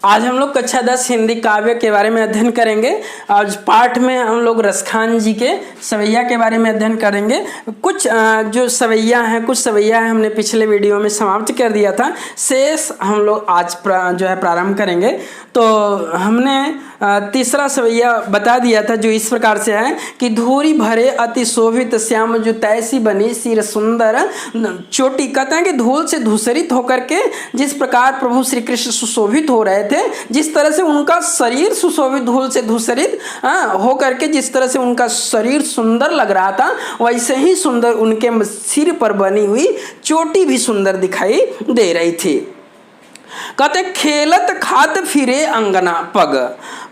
आज हम लोग कक्षा 10 हिंदी काव्य के बारे में अध्ययन करेंगे। आज पाठ में हम लोग रसखान जी के सवैया के बारे में अध्ययन करेंगे। कुछ जो सवैया हैं, कुछ सवैया हैं हमने पिछले वीडियो में समाप्त कर दिया था, शेष हम लोग आज जो है प्रारंभ करेंगे। तो हमने तीसरा सवैया बता दिया था जो इस प्रकार से है कि धूरी भरे अति शोभित श्याम जो तैसी बनी सिर सुंदर चोटी। कहते हैं कि धूल से धूसरित होकर के जिस प्रकार प्रभु श्री कृष्ण सुशोभित हो रहे थे, जिस तरह से उनका शरीर सुशोभित धूल से धूसरित होकर के जिस तरह से उनका शरीर सुंदर लग रहा था, वैसे ही सुंदर उनके सिर पर बनी हुई चोटी भी सुंदर दिखाई दे रही थी। कहते खेलत खात फिरे अंगना पग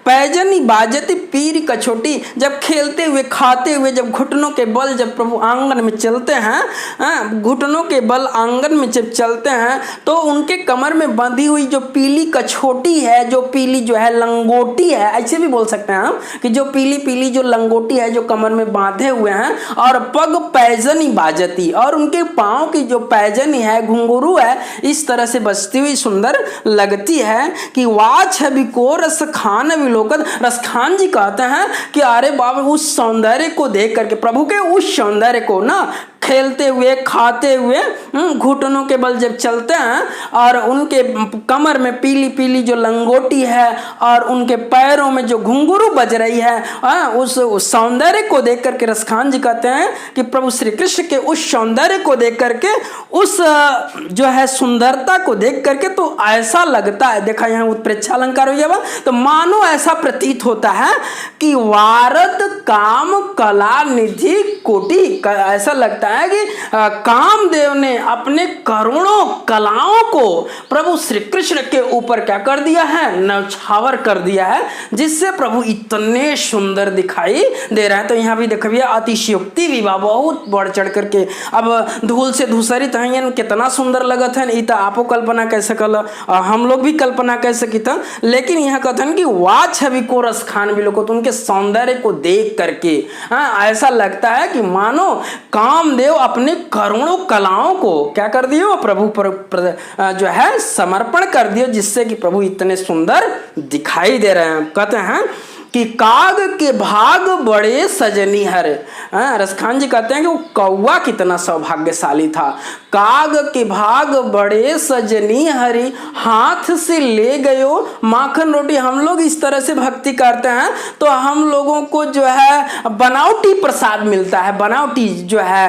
पैजनी बाजती पीर कछोटी। जब खेलते हुए खाते हुए जब घुटनों के बल जब प्रभु आंगन में चलते हैं, घुटनों के बल आंगन में जब चलते हैं तो उनके कमर में बंधी हुई जो पीली कछोटी है, जो पीली जो है लंगोटी है, ऐसे भी बोल सकते हैं हम कि जो पीली पीली जो लंगोटी है जो कमर में बांधे हुए हैं, और पग पैजनी बाजती, और उनके पाँव की जो पैजनी है घुंघरू है इस तरह से बजती हुई सुंदर लगती है कि वाह छवि को रसखान रसखान जी कहते हैं कि अरे बाबा उस सौंदर्य को देख करके, प्रभु के उस सौंदर्य को ना खेलते हुए खाते हुए घुटनों के बल जब चलते हैं और उनके कमर में पीली पीली जो लंगोटी है और उनके पैरों में जो घुंघरू बज रही है, उस सौंदर्य को देख करके रसखान जी कहते हैं कि प्रभु श्री कृष्ण के उस सौंदर्य को देख करके, उस जो है सुंदरता को देख करके तो ऐसा लगता है, देखा यहाँ उत्प्रेक्षा अलंकार हो गया, तो मानो ऐसा प्रतीत होता है कि वारद काम कला निधि कोटि। ऐसा लगता है कि कामदेव ने अपने करोड़ों कलाओं को प्रभु श्री कृष्ण के ऊपर क्या कर दिया है, नौछावर कर दिया है, जिससे प्रभु इतने सुंदर दिखाई दे रहे हैं। तो यहाँ भी देखो भैया अतिशयोक्ति भी बहुत बढ़ चढ़ करके, अब धूल से धूसरित हैं कितना सुंदर लगत है, इतना आपो कल्पना कर सकल, हम लोग भी कल्पना कर सकी था। लेकिन यहाँ कथन कि वाह छवि को रसखान भी लोग तो उनके सौंदर्य को देख करके ऐसा लगता है कि मानो कामदेव अपने करोड़ों कलाओं को क्या कर दियो, प्रभु पर जो है समर्पण कर दियो, जिससे कि प्रभु इतने सुंदर दिखाई दे रहे हैं। कहते हैं कि काग के भाग बड़े सजनी हर। रसखान जी कहते हैं कि वो कौवा कितना सौभाग्यशाली था। काग के भाग बड़े सजनी हरी हाथ से ले गयो माखन रोटी। हम लोग इस तरह से भक्ति करते हैं तो हम लोगों को जो है बनावटी प्रसाद मिलता है, बनावटी जो है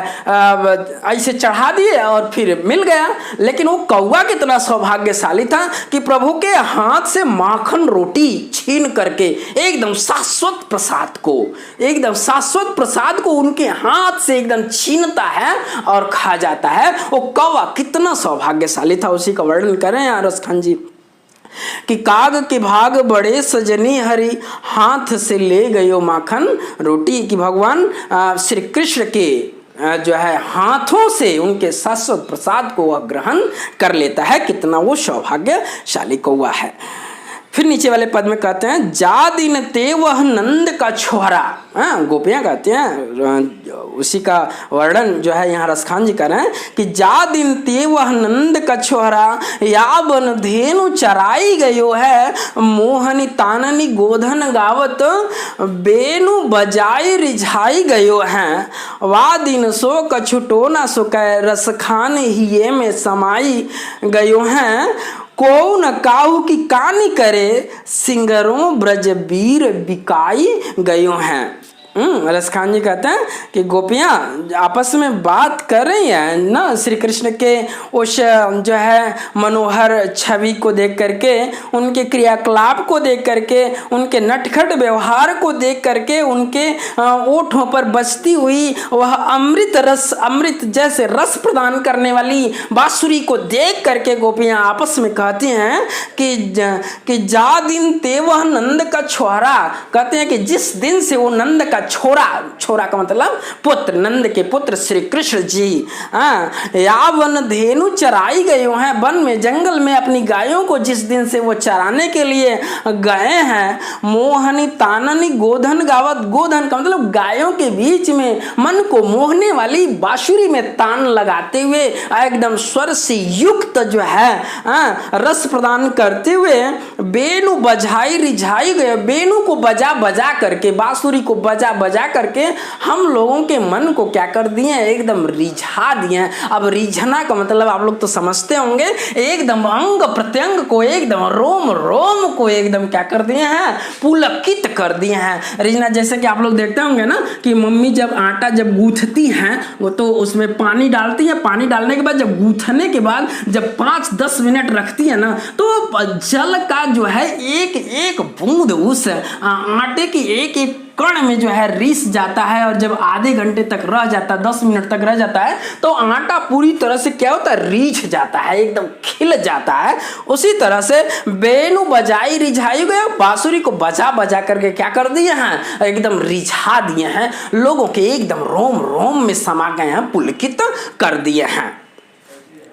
ऐसे चढ़ा दिए और फिर मिल गया। लेकिन वो कौवा कितना सौभाग्यशाली था कि प्रभु के हाथ से माखन रोटी छीन करके एकदम शाश्वत प्रसाद को, एकदम शाश्वत प्रसाद को उनके हाथ से एकदम छीनता है और खा जाता है। वो कौवा कितना सौभाग्यशाली था, उसी का वर्णन करें यार रसखान जी कि काग के भाग बड़े सजनी हरि हाथ से ले गयो माखन रोटी। कि भगवान श्री कृष्ण के जो है हाथों से उनके शाश्वत प्रसाद को वह ग्रहण कर लेता है। कितना वो सौभाग्यशाली कौवा है। फिर नीचे वाले पद में कहते हैं जा दिन ते वह नंद का छोहरा। गोपियाँ कहते हैं, उसी का वर्णन जो है यहाँ रसखान जी कर रहे हैं कि जा दिन ते वह नंद का छोहरा या बन धेनु चराई गयो है मोहनी ताननी गोधन गावत बेनु बजाई रिझाई गयो है वा दिन सो कछुटो न सो कै रसखान हिये में समाई गयो हैं को न काहू की कानी करे सिंगरों ब्रज वीर बिकाई गयो हैं। रसखान जी कहते हैं कि गोपियाँ आपस में बात कर रही हैं ना, श्री कृष्ण के उस जो है मनोहर छवि को देख करके, उनके क्रियाकलाप को देख करके, उनके नटखट व्यवहार को देख करके, उनके ओठों पर बजती हुई वह अमृत रस, अमृत जैसे रस प्रदान करने वाली बांसुरी को देख करके गोपियाँ आपस में कहती हैं कि जा दिन ते वह नंद का छोहरा। कहते हैं कि जिस दिन से वो नंद का छोरा, छोरा का मतलब पुत्र, नंद के पुत्र श्री कृष्ण जी या वन धेनु चराई गए हैं, वन में जंगल में अपनी गायों को जिस दिन से वो चराने के लिए गए हैं, मोहनी ताननी गोधन गावत, गोधन का मतलब गायों के बीच में मन को मोहने वाली बांसुरी में तान लगाते हुए एकदम स्वर से युक्त जो है रस प्रदान करते हुए बेनु बजाई रिझाई गए, बेनु को बजा बजा करके, बांसुरी को बजा बजा करके हम लोगों के मन को क्या कर दिए, एकदम रिझा दिए। अब रिझना का मतलब आप लोग तो समझते होंगे, एकदम अंग प्रत्यंग को, एकदम रोम रोम को एकदम क्या कर दिए हैं, पुलकित कर दिए हैं। रिझना जैसे कि आप लोग देखते होंगे ना कि मम्मी जब आटा जब गूंथती हैं वो तो उसमें पानी डालती है, पानी डालने के बाद जब गूंथने के बाद जब 5-10 मिनट रखती है ना तो जल का जो है एक एक बूंद उस आटे की एक एक कण में जो है रिस जाता है, और जब आधे घंटे तक रह जाता है, 10 मिनट तक रह जाता है तो आटा पूरी तरह से क्या होता है, रीछ जाता है, एकदम खिल जाता है। उसी तरह से बेनु बजाई रिझाई गए, बांसुरी को बजा बजा करके क्या कर दिए हैं, एकदम रिझा दिए हैं, लोगों के एकदम रोम रोम में समा गए हैं, पुलकित कर दिए हैं।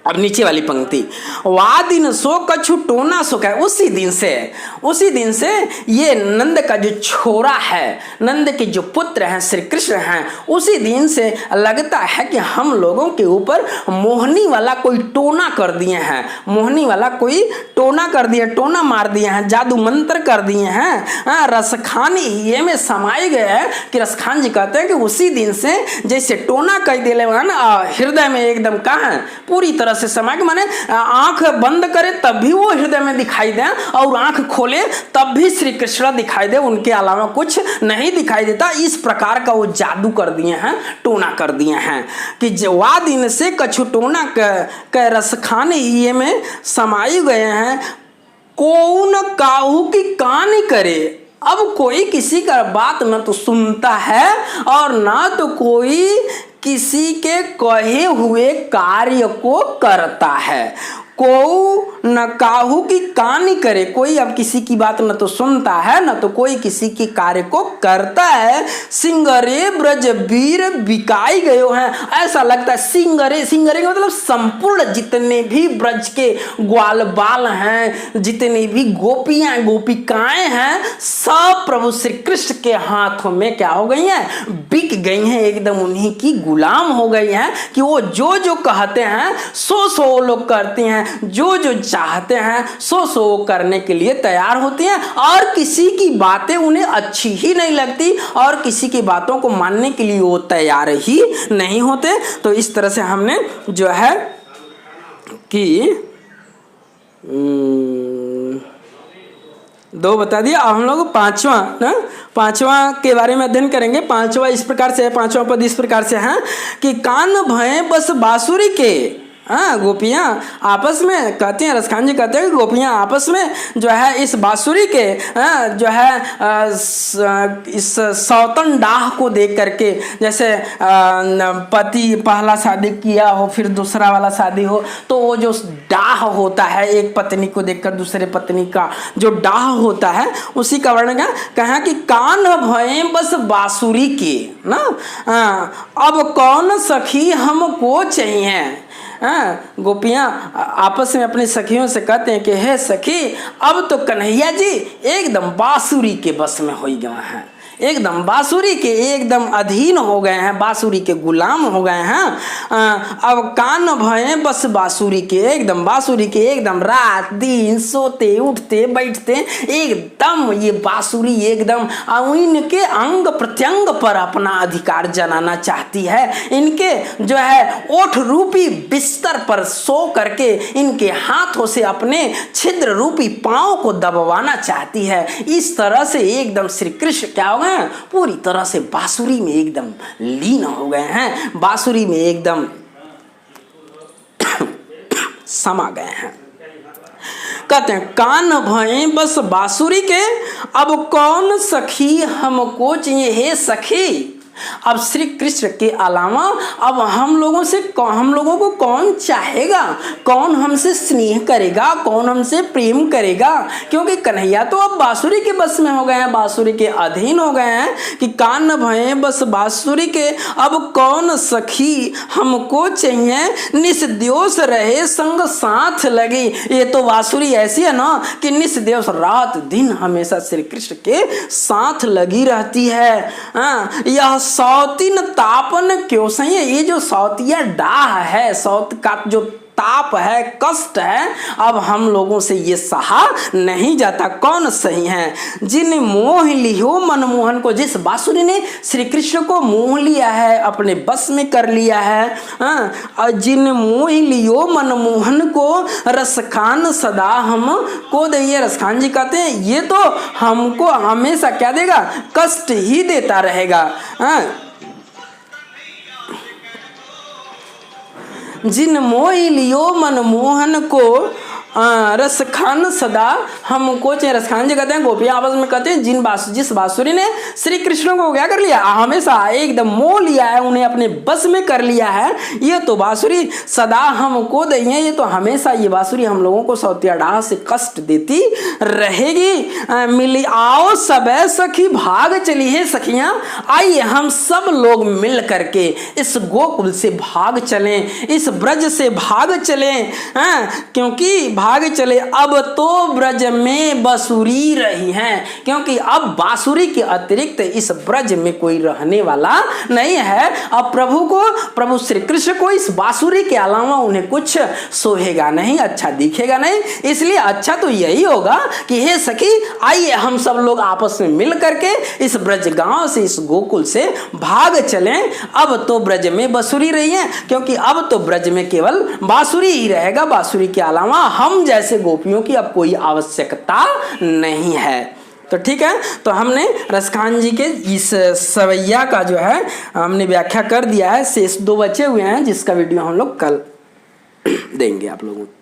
अब नीचे वाली पंक्ति, वा दिन सो कछु टोना सो है, उसी दिन से ये नंद का जो छोरा है, नंद के जो पुत्र हैं श्री कृष्ण हैं, उसी दिन से लगता है कि हम लोगों के ऊपर मोहनी वाला कोई टोना कर दिए हैं, मोहनी वाला कोई टोना कर दिए, टोना मार दिए हैं, जादू मंत्र कर दिए हैं। रसखान ये में समाये गए हैं कि रसखान जी कहते हैं कि उसी दिन से जैसे टोना कर दिले हृदय में एकदम कहाँ पूरी तरह से समा के, माने आंख बंद करे तब भी वो हृदय में दिखाई दे और आंख खोले तब भी श्री कृष्ण दिखाई दे, उनके अलावा कुछ नहीं दिखाई देता। इस प्रकार का वो जादू कर दिए हैं, टोना कर दिए हैं कि जवा दिन से कछु टोना के रसखाने ये में समाये गए हैं, कौन काहू की कान करे। अब कोई किसी का बात न तो सुनता है और ना तो कोई किसी के कहे हुए कार्य को करता है। को न काहू की कानी करे, कोई अब किसी की बात न तो सुनता है न तो कोई किसी के कार्य को करता है। सिंगरे ब्रज वीर बिकाई गए हैं, ऐसा लगता है सिंगरे, सिंगरे का मतलब संपूर्ण जितने भी ब्रज के ग्वाल बाल हैं, जितने भी गोपियां गोपिकाएं हैं, सब प्रभु श्री कृष्ण के हाथों में क्या हो गई हैं, बिक गई हैं, एकदम उन्हीं की गुलाम हो गई हैं कि वो जो जो कहते हैं सो लोग करती हैं, जो जो चाहते हैं सो करने के लिए तैयार होती हैं, और किसी की बातें उन्हें अच्छी ही नहीं लगती और किसी की बातों को मानने के लिए वो तैयार ही नहीं होते। तो इस तरह से हमने जो है कि दो बता दिया। अब हम लोग पांचवा के बारे में अध्ययन करेंगे। पांचवा इस प्रकार से है, पांचवा पद इस प्रकार से है कि कान भय बस बांसुरी के, गोपियाँ आपस में कहती हैं, रसखान जी कहते हैं कि गोपियाँ आपस में जो है इस बांसुरी के जो है इस सौतन डाह को देख करके, जैसे पति पहला शादी किया हो फिर दूसरा वाला शादी हो तो वो जो डाह होता है एक पत्नी को देखकर दूसरे पत्नी का जो डाह होता है उसी का वर्णन कहा कि कान भय बस बांसुरी के ना, अब कौन सखी हमको चाहिए। गोपियाँ आपस में अपनी सखियों से कहते हैं कि हे सखी, अब तो कन्हैया जी एकदम बांसुरी के बस में हो गए हैं, एकदम बांसुरी के एकदम अधीन हो गए हैं, बांसुरी के गुलाम हो गए हैं। अब कान भय बस बांसुरी के, एकदम बांसुरी के एकदम रात दिन सोते उठते बैठते एकदम ये बांसुरी एकदम इनके अंग प्रत्यंग पर अपना अधिकार जनाना चाहती है। इनके जो है ओठ रूपी बिस्तर पर सो करके इनके हाथों से अपने छिद्र रूपी पांव को दबवाना चाहती है। इस तरह से एकदम श्री कृष्ण क्या हो गए, पूरी तरह से बांसुरी में एकदम लीन हो गए हैं, बांसुरी में एकदम समा गए हैं। कहते हैं कान भय बस बांसुरी के, अब कौन सखी हमको चाहिए। हे सखी, अब श्री कृष्ण के अलावा अब हम लोगों को कौन चाहेगा, कौन हमसे स्नेह करेगा, कौन हमसे प्रेम करेगा? क्योंकि कन्हैया तो अब बांसुरी के बस में हो गए हैं, बांसुरी के अधीन हो गए हैं कि कान भये बस बांसुरी के। अब कौन सखी हमको चाहिए, निस्द्योष रहे संग साथ लगी। ये तो बांसुरी ऐसी है ना कि निस्द्योष रात दिन हमेशा श्री कृष्ण के साथ लगी रहती है। यह सौतीन तापन क्यों सही है? ये जो सौतिया डाह है, सौत का जो ताप है, कष्ट है, अब हम लोगों से ये सहा नहीं जाता। कौन सही है? जिन मोह लियो मनमोहन को, जिस बांसुरी ने श्री कृष्ण को मोह लिया है, अपने बस में कर लिया है। जिन मोह लियो मनमोहन को रसखान सदा हमको दे। ये रसखान जी कहते हैं ये तो हमको हमेशा क्या देगा, कष्ट ही देता रहेगा। जिन मोह लियो मनमोहन को रसखान सदा हमको चाहिए। रसखान जी कहते हैं, गोपियां आपस में कहते हैं जिस बांसुरी ने श्री कृष्ण को क्या कर लिया, हमेशा एकदम मोह लिया है, उन्हें अपने बस में कर लिया है, ये तो बांसुरी सदा हमको दइए। ये तो हमेशा ये बांसुरी हम लोगों को सौतिया डाह से कष्ट देती रहेगी। मिली आओ सबे सखी भाग चली है सखियां, आइए हम सब लोग मिल करके इस गोकुल से भाग चलें, इस ब्रज से भाग चलें। क्योंकि भाग चले, अब तो ब्रज में बांसुरी रही हैं, क्योंकि अब बांसुरी के अतिरिक्त इस ब्रज में कोई रहने वाला नहीं है। अब प्रभु श्री कृष्ण को इस बांसुरी के अलावा उन्हें कुछ सोहेगा नहीं, अच्छा दिखेगा नहीं। इसलिए अच्छा तो यही होगा कि हे सखी आइए हम सब लोग आपस में मिल करके इस ब्रज गांव से, इस गोकुल से भाग चलें। अब तो ब्रज में बांसुरी रही है, क्योंकि अब तो ब्रज में केवल बांसुरी ही रहेगा, बांसुरी के अलावा हम जैसे गोपियों की अब कोई आवश्यकता नहीं है। तो ठीक है, तो हमने रसखान जी के इस सवैया का जो है हमने व्याख्या कर दिया है। शेष 2 बचे हुए हैं जिसका वीडियो हम लोग कल देंगे आप लोगों को।